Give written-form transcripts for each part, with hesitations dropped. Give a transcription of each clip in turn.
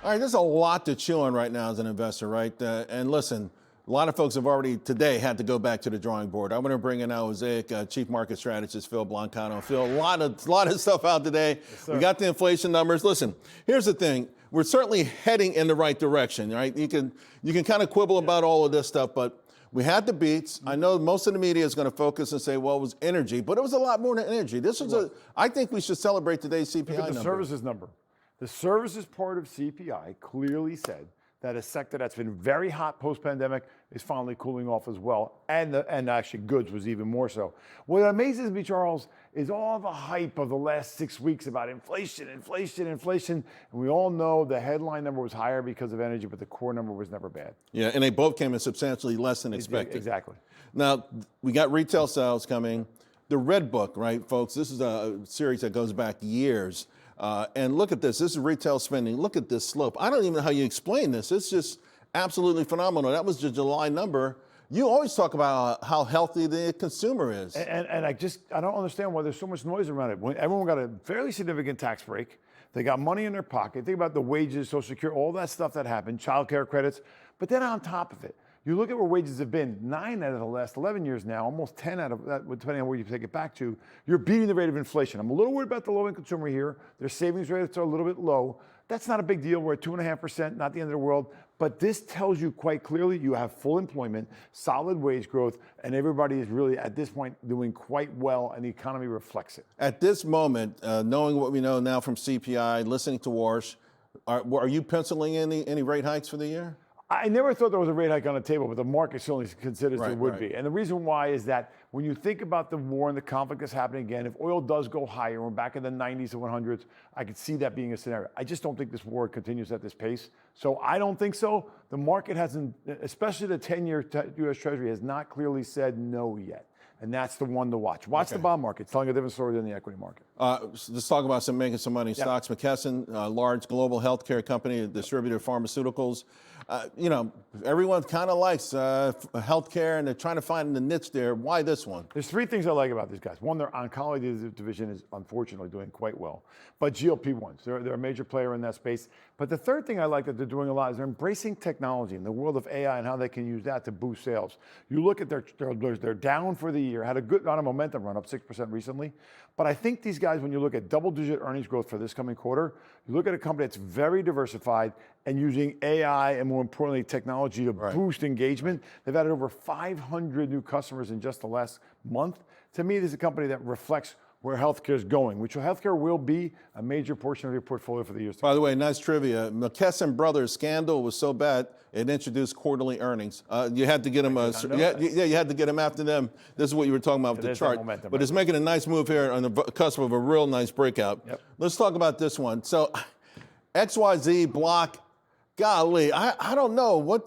All right, there's a lot to chew on right now as an investor, right? And listen, a lot of folks have already today had to go back to the drawing board. I'm going to bring in our OSAIC Chief Market Strategist, Phil Blancato. Phil, a lot of stuff out today. Yes, we got the inflation numbers. Listen, here's the thing. We're certainly heading in the right direction, right? You can kind of quibble about all of this stuff, but we had the beats. I know most of the media is going to focus and say, well, it was energy, but it was a lot more than energy. I think we should celebrate today's CPI number. Look at the services number. The services part of CPI clearly said that a sector that's been very hot post-pandemic is finally cooling off as well, and actually goods was even more so. What amazes me, Charles, is all the hype of the last 6 weeks about inflation, and we all know the headline number was higher because of energy, but the core number was never bad. Yeah, and they both came in substantially less than expected. Exactly. Now, we got retail sales coming. The Red Book, right, folks? This is a series that goes back years. And look at this. This is retail spending. Look at this slope. I don't even know how you explain this. It's just absolutely phenomenal. That was the July number. You always talk about how healthy the consumer is. And I don't understand why there's so much noise around it. When everyone got a fairly significant tax break, they got money in their pocket. Think about the wages, Social Security, all that stuff that happened, child care credits. But then on top of it, you look at where wages have been, 9 out of the last 11 years now, almost 10 out of that, depending on where you take it back to, you're beating the rate of inflation. I'm a little worried about the low-income consumer here. Their savings rates are a little bit low. That's not a big deal. We're at 2.5%, not the end of the world. But this tells you quite clearly you have full employment, solid wage growth, and everybody is really, at this point, doing quite well, and the economy reflects it. At this moment, knowing what we know now from CPI, listening to Warsh, are you penciling in any rate hikes for the year? I never thought there was a rate hike on the table, but the market certainly considers there would be. And the reason why is that when you think about the war and the conflict that's happening again, if oil does go higher, we're back in the 90s and 100s, I could see that being a scenario. I just don't think this war continues at this pace. So I don't think so. The market hasn't, especially the 10-year U.S. Treasury, has not clearly said no yet. And that's the one to watch. Watch the bond market. It's telling a different story than the equity market. Let's talk about making some money. Stocks. McKesson, a large global healthcare company, a distributor of pharmaceuticals. You know, everyone kind of likes healthcare, and they're trying to find the niche there. Why this one? There's 3 things I like about these guys. One, their oncology division is unfortunately doing quite well. But GLP-1s, they're a major player in that space. But the third thing I like that they're doing a lot is they're embracing technology in the world of AI and how they can use that to boost sales. You look at they're down for the year, had a good amount of momentum run, up 6% recently. But I think these guys, when you look at double-digit earnings growth for this coming quarter, you look at a company that's very diversified and using AI and, more importantly, technology to boost engagement. They've added over 500 new customers in just the last month. To me, this is a company that reflects where healthcare is going, which healthcare will be a major portion of your portfolio for the years to come. By the way, nice trivia. McKesson Brothers scandal was so bad it introduced quarterly earnings. You had to get them. You had to get them after them. This is what you were talking about with the chart. Momentum, but it's making a nice move here on the cusp of a real nice breakout. Yep. Let's talk about this one. So, XYZ Block. Golly, I don't know what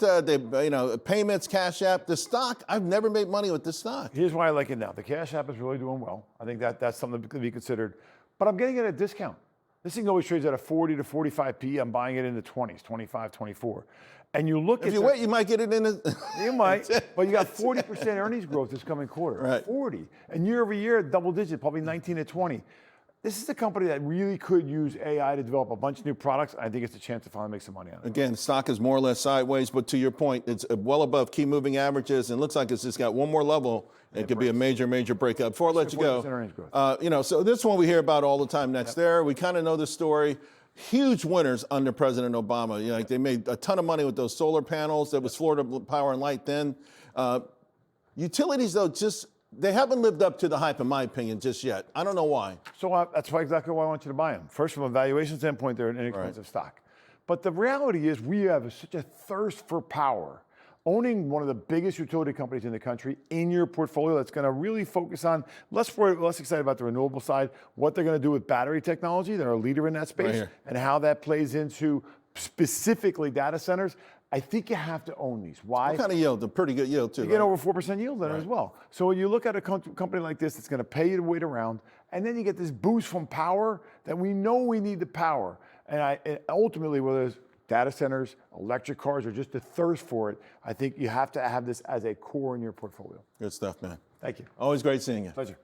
payments, Cash App, the stock. I've never made money with this stock. Here's why I like it now. The Cash App is really doing well. I think that's something to be considered. But I'm getting it at a discount. This thing always trades at a 40 to 45 P. I'm buying it in the 20s, 25, 24. And you look at if you wait, you might get it in You might, but you got 40% earnings growth this coming quarter. Right. 40. And year over year, double digit, probably 19 to 20. This is a company that really could use AI to develop a bunch of new products. I think it's a chance to finally make some money on it. Again, the stock is more or less sideways, but to your point, it's well above key moving averages, and looks like it's just got one more level. It could be a major breakup. Before I let you go, so this one we hear about all the time. Next there, we kind of know the story. Huge winners under President Obama. You know, like they made a ton of money with those solar panels. That was Florida Power and Light then. Utilities, though, they haven't lived up to the hype, in my opinion, just yet. I don't know why. So that's exactly why I want you to buy them. First, from a valuation standpoint, they're an inexpensive stock. But the reality is we have such a thirst for power. Owning one of the biggest utility companies in the country in your portfolio that's going to really focus on, less excited about the renewable side, what they're going to do with battery technology. They're a leader in that space, and how that plays into specifically data centers. I think you have to own these. Why? What kind of yield? A pretty good yield, too. You get over 4% yield in it as well. So when you look at a company like this, it's going to pay you to wait around, and then you get this boost from power that we know we need the power. And ultimately, whether it's data centers, electric cars, or just the thirst for it, I think you have to have this as a core in your portfolio. Good stuff, man. Thank you. Always great seeing you. Pleasure.